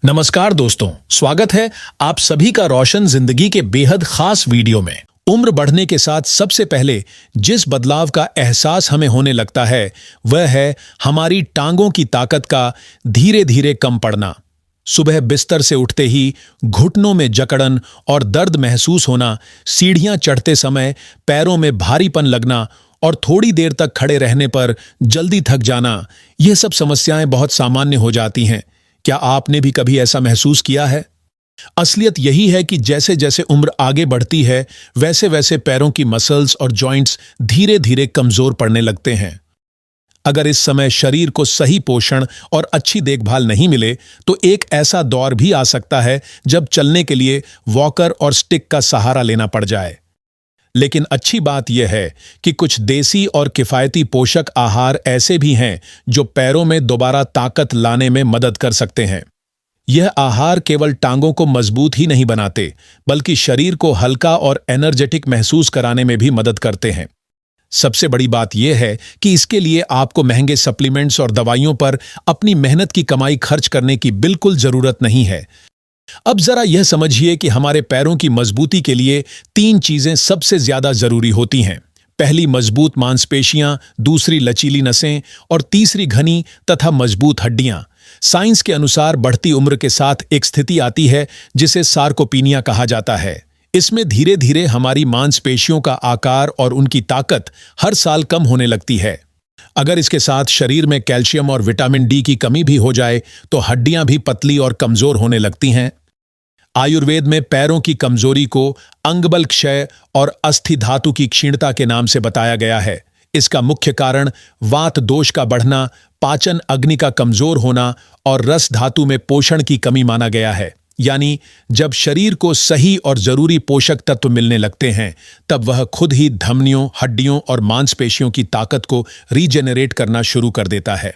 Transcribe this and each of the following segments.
नमस्कार दोस्तों, स्वागत है आप सभी का रोशन जिंदगी के बेहद खास वीडियो में। उम्र बढ़ने के साथ सबसे पहले जिस बदलाव का एहसास हमें होने लगता है वह है हमारी टांगों की ताकत का धीरे धीरे कम पड़ना। सुबह बिस्तर से उठते ही घुटनों में जकड़न और दर्द महसूस होना, सीढ़ियां चढ़ते समय पैरों में भारीपन लगना और थोड़ी देर तक खड़े रहने पर जल्दी थक जाना, ये सब समस्याएं बहुत सामान्य हो जाती हैं। क्या आपने भी कभी ऐसा महसूस किया है? असलियत यही है कि जैसे जैसे उम्र आगे बढ़ती है वैसे वैसे पैरों की मसल्स और जॉइंट्स धीरे धीरे कमजोर पड़ने लगते हैं। अगर इस समय शरीर को सही पोषण और अच्छी देखभाल नहीं मिले तो एक ऐसा दौर भी आ सकता है जब चलने के लिए वॉकर और स्टिक का सहारा लेना पड़ जाए। लेकिन अच्छी बात यह है कि कुछ देसी और किफायती पोषक आहार ऐसे भी हैं जो पैरों में दोबारा ताकत लाने में मदद कर सकते हैं। यह आहार केवल टांगों को मजबूत ही नहीं बनाते बल्कि शरीर को हल्का और एनर्जेटिक महसूस कराने में भी मदद करते हैं। सबसे बड़ी बात यह है कि इसके लिए आपको महंगे सप्लीमेंट्स और दवाइयों पर अपनी मेहनत की कमाई खर्च करने की बिल्कुल जरूरत नहीं है। अब जरा यह समझिए कि हमारे पैरों की मजबूती के लिए 3 चीजें सबसे ज्यादा जरूरी होती हैं। पहली, मजबूत मांसपेशियां, दूसरी लचीली नसें और तीसरी घनी तथा मजबूत हड्डियां। साइंस के अनुसार बढ़ती उम्र के साथ एक स्थिति आती है जिसे सार्कोपीनिया कहा जाता है। इसमें धीरे धीरे हमारी मांसपेशियों का आकार और उनकी ताकत हर साल कम होने लगती है। अगर इसके साथ शरीर में कैल्शियम और विटामिन डी की कमी भी हो जाए तो हड्डियां भी पतली और कमजोर होने लगती हैं। आयुर्वेद में पैरों की कमजोरी को अंगबल क्षय और अस्थि धातु की क्षीणता के नाम से बताया गया है। इसका मुख्य कारण वात दोष का बढ़ना, पाचन अग्नि का कमजोर होना और रस धातु में पोषण की कमी माना गया है। यानी जब शरीर को सही और जरूरी पोषक तत्व मिलने लगते हैं तब वह खुद ही धमनियों, हड्डियों और मांसपेशियों की ताकत को रीजेनरेट करना शुरू कर देता है।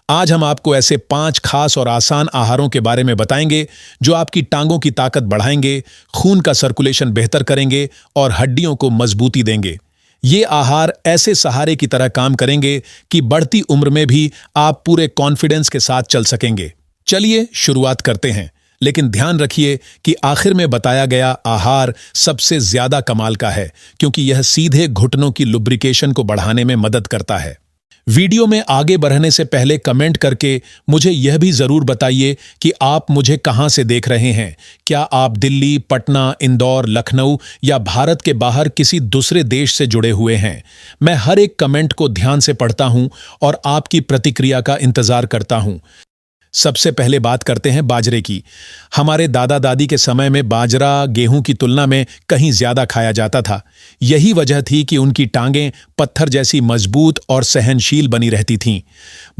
आज हम आपको ऐसे 5 खास और आसान आहारों के बारे में बताएंगे जो आपकी टांगों की ताकत बढ़ाएंगे, खून का सर्कुलेशन बेहतर करेंगे और हड्डियों को मजबूती देंगे। ये आहार ऐसे सहारे की तरह काम करेंगे कि बढ़ती उम्र में भी आप पूरे कॉन्फिडेंस के साथ चल सकेंगे। चलिए शुरुआत करते हैं, लेकिन ध्यान रखिए कि आखिर में बताया गया आहार सबसे ज्यादा कमाल का है क्योंकि यह सीधे घुटनों की लुब्रिकेशन को बढ़ाने में मदद करता है। वीडियो में आगे बढ़ने से पहले कमेंट करके मुझे यह भी जरूर बताइए कि आप मुझे कहां से देख रहे हैं। क्या आप दिल्ली, पटना, इंदौर, लखनऊ या भारत के बाहर किसी दूसरे देश से जुड़े हुए हैं? मैं हर एक कमेंट को ध्यान से पढ़ता हूं और आपकी प्रतिक्रिया का इंतजार करता हूं। सबसे पहले बात करते हैं बाजरे की। हमारे दादा दादी के समय में बाजरा गेहूं की तुलना में कहीं ज्यादा खाया जाता था। यही वजह थी कि उनकी टांगें पत्थर जैसी मजबूत और सहनशील बनी रहती थीं।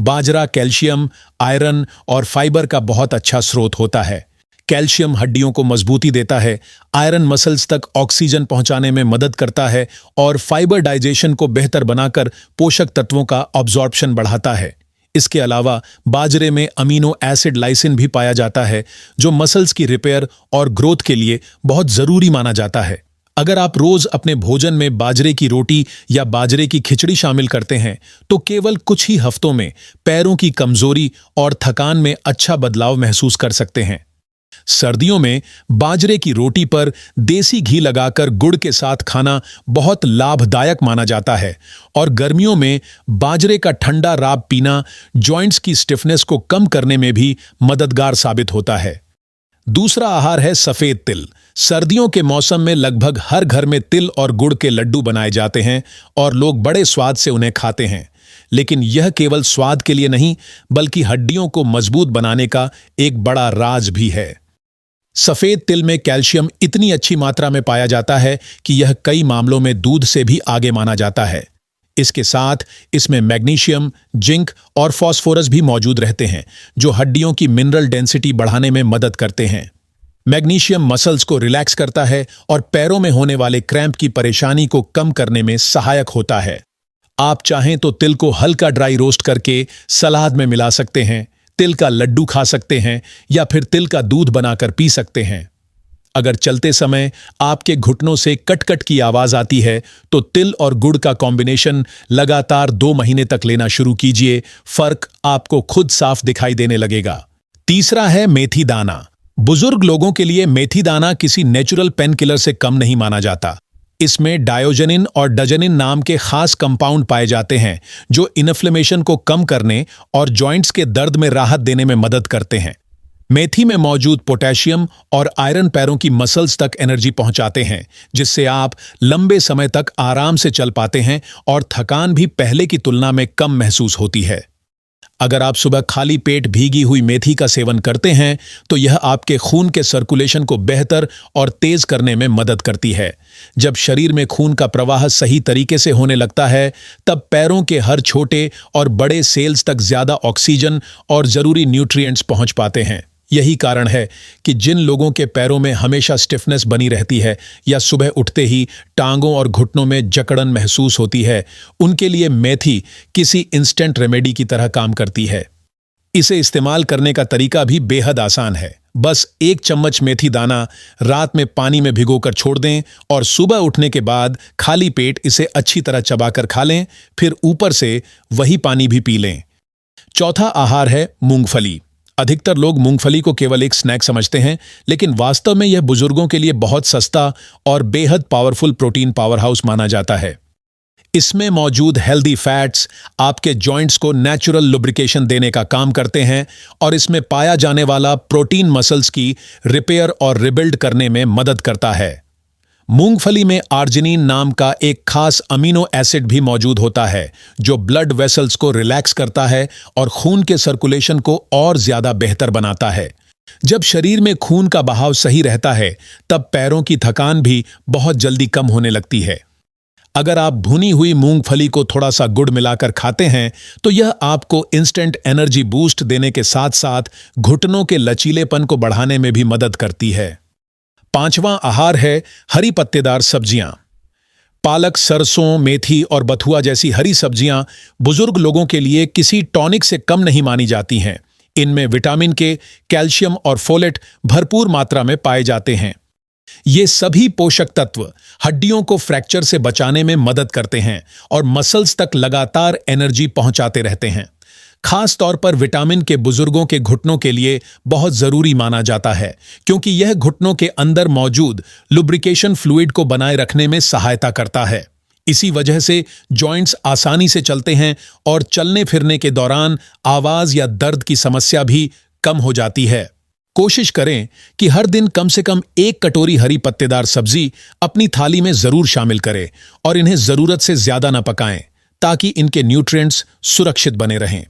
बाजरा कैल्शियम, आयरन और फाइबर का बहुत अच्छा स्रोत होता है। कैल्शियम हड्डियों को मजबूती देता है, आयरन मसल्स तक ऑक्सीजन पहुंचाने में मदद करता है और फाइबर डाइजेशन को बेहतर बनाकर पोषक तत्वों का अब्जॉर्प्शन बढ़ाता है। इसके अलावा बाजरे में अमीनो एसिड लाइसिन भी पाया जाता है जो मसल्स की रिपेयर और ग्रोथ के लिए बहुत जरूरी माना जाता है। अगर आप रोज अपने भोजन में बाजरे की रोटी या बाजरे की खिचड़ी शामिल करते हैं तो केवल कुछ ही हफ्तों में पैरों की कमजोरी और थकान में अच्छा बदलाव महसूस कर सकते हैं। सर्दियों में बाजरे की रोटी पर देसी घी लगाकर गुड़ के साथ खाना बहुत लाभदायक माना जाता है और गर्मियों में बाजरे का ठंडा राब पीना जॉइंट्स की स्टिफनेस को कम करने में भी मददगार साबित होता है। दूसरा आहार है सफेद तिल। सर्दियों के मौसम में लगभग हर घर में तिल और गुड़ के लड्डू बनाए जाते हैं और लोग बड़े स्वाद से उन्हें खाते हैं। लेकिन यह केवल स्वाद के लिए नहीं बल्कि हड्डियों को मजबूत बनाने का एक बड़ा राज भी है। सफेद तिल में कैल्शियम इतनी अच्छी मात्रा में पाया जाता है कि यह कई मामलों में दूध से भी आगे माना जाता है। इसके साथ इसमें मैग्नीशियम, जिंक और फास्फोरस भी मौजूद रहते हैं जो हड्डियों की मिनरल डेंसिटी बढ़ाने में मदद करते हैं। मैग्नीशियम मसल्स को रिलैक्स करता है और पैरों में होने वाले क्रैम्प की परेशानी को कम करने में सहायक होता है। आप चाहें तो तिल को हल्का ड्राई रोस्ट करके सलाद में मिला सकते हैं, तिल का लड्डू खा सकते हैं या फिर तिल का दूध बनाकर पी सकते हैं। अगर चलते समय आपके घुटनों से कट-कट की आवाज आती है तो तिल और गुड़ का कॉम्बिनेशन लगातार 2 महीने तक लेना शुरू कीजिए, फर्क आपको खुद साफ दिखाई देने लगेगा। तीसरा है मेथी दाना। बुजुर्ग लोगों के लिए मेथी दाना किसी नेचुरल पेन किलर से कम नहीं माना जाता। इसमें डायोजनिन और डजनिन नाम के खास कंपाउंड पाए जाते हैं जो इन्फ्लेमेशन को कम करने और जॉइंट्स के दर्द में राहत देने में मदद करते हैं। मेथी में मौजूद पोटेशियम और आयरन पैरों की मसल्स तक एनर्जी पहुंचाते हैं, जिससे आप लंबे समय तक आराम से चल पाते हैं और थकान भी पहले की तुलना में कम महसूस होती है। अगर आप सुबह खाली पेट भीगी हुई मेथी का सेवन करते हैं तो यह आपके खून के सर्कुलेशन को बेहतर और तेज करने में मदद करती है। जब शरीर में खून का प्रवाह सही तरीके से होने लगता है, तब पैरों के हर छोटे और बड़े सेल्स तक ज्यादा ऑक्सीजन और जरूरी न्यूट्रिएंट्स पहुंच पाते हैं। यही कारण है कि जिन लोगों के पैरों में हमेशा स्टिफनेस बनी रहती है या सुबह उठते ही टांगों और घुटनों में जकड़न महसूस होती है, उनके लिए मेथी किसी इंस्टेंट रेमेडी की तरह काम करती है। इसे इस्तेमाल करने का तरीका भी बेहद आसान है। बस 1 चम्मच मेथी दाना रात में पानी में भिगोकर छोड़ दें और सुबह उठने के बाद खाली पेट इसे अच्छी तरह चबाकर खा लें, फिर ऊपर से वही पानी भी पी लें। चौथा आहार है मूंगफली। अधिकतर लोग मूंगफली को केवल एक स्नैक समझते हैं, लेकिन वास्तव में यह बुजुर्गों के लिए बहुत सस्ता और बेहद पावरफुल प्रोटीन पावरहाउस माना जाता है। इसमें मौजूद हेल्दी फैट्स आपके जॉइंट्स को नेचुरल लुब्रिकेशन देने का काम करते हैं और इसमें पाया जाने वाला प्रोटीन मसल्स की रिपेयर और रिबिल्ड करने में मदद करता है। मूंगफली में आर्जिनिन नाम का एक खास अमीनो एसिड भी मौजूद होता है जो ब्लड वेसल्स को रिलैक्स करता है और खून के सर्कुलेशन को और ज्यादा बेहतर बनाता है। जब शरीर में खून का बहाव सही रहता है, तब पैरों की थकान भी बहुत जल्दी कम होने लगती है। अगर आप भुनी हुई मूंगफली को थोड़ा सा गुड़ मिलाकर खाते हैं तो यह आपको इंस्टेंट एनर्जी बूस्ट देने के साथ साथ घुटनों के लचीलेपन को बढ़ाने में भी मदद करती है। पांचवां आहार है हरी पत्तेदार सब्जियां। पालक, सरसों, मेथी और बथुआ जैसी हरी सब्जियां बुजुर्ग लोगों के लिए किसी टॉनिक से कम नहीं मानी जाती हैं। इनमें विटामिन के, कैल्शियम और फोलेट भरपूर मात्रा में पाए जाते हैं। ये सभी पोषक तत्व हड्डियों को फ्रैक्चर से बचाने में मदद करते हैं और मसल्स तक लगातार एनर्जी पहुंचाते रहते हैं। खास तौर पर विटामिन के बुजुर्गों के घुटनों के लिए बहुत जरूरी माना जाता है, क्योंकि यह घुटनों के अंदर मौजूद लुब्रिकेशन फ्लूइड को बनाए रखने में सहायता करता है। इसी वजह से जॉइंट्स आसानी से चलते हैं और चलने फिरने के दौरान आवाज या दर्द की समस्या भी कम हो जाती है। कोशिश करें कि हर दिन कम से कम 1 कटोरी हरी पत्तेदार सब्जी अपनी थाली में जरूर शामिल करें और इन्हें जरूरत से ज्यादा न पकाएं, ताकि इनके न्यूट्रिएंट्स सुरक्षित बने रहें।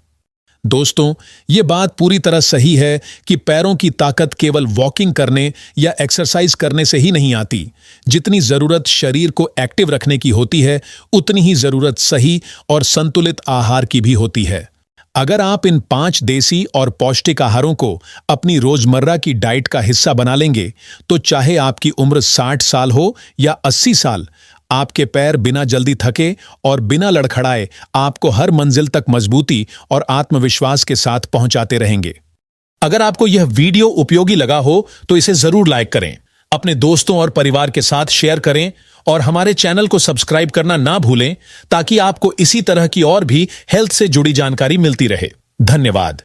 दोस्तों, ये बात पूरी तरह सही है कि पैरों की ताकत केवल वॉकिंग करने या एक्सरसाइज करने से ही नहीं आती। जितनी जरूरत शरीर को एक्टिव रखने की होती है, उतनी ही जरूरत सही और संतुलित आहार की भी होती है। अगर आप इन 5 देसी और पौष्टिक आहारों को अपनी रोजमर्रा की डाइट का हिस्सा बना लेंगे, तो चाहे आपकी उम्र 60 साल हो या 80 साल, आपके पैर बिना जल्दी थके और बिना लड़खड़ाए आपको हर मंजिल तक मजबूती और आत्मविश्वास के साथ पहुंचाते रहेंगे। अगर आपको यह वीडियो उपयोगी लगा हो तो इसे जरूर लाइक करें, अपने दोस्तों और परिवार के साथ शेयर करें और हमारे चैनल को सब्सक्राइब करना ना भूलें, ताकि आपको इसी तरह की और भी हेल्थ से जुड़ी जानकारी मिलती रहे। धन्यवाद।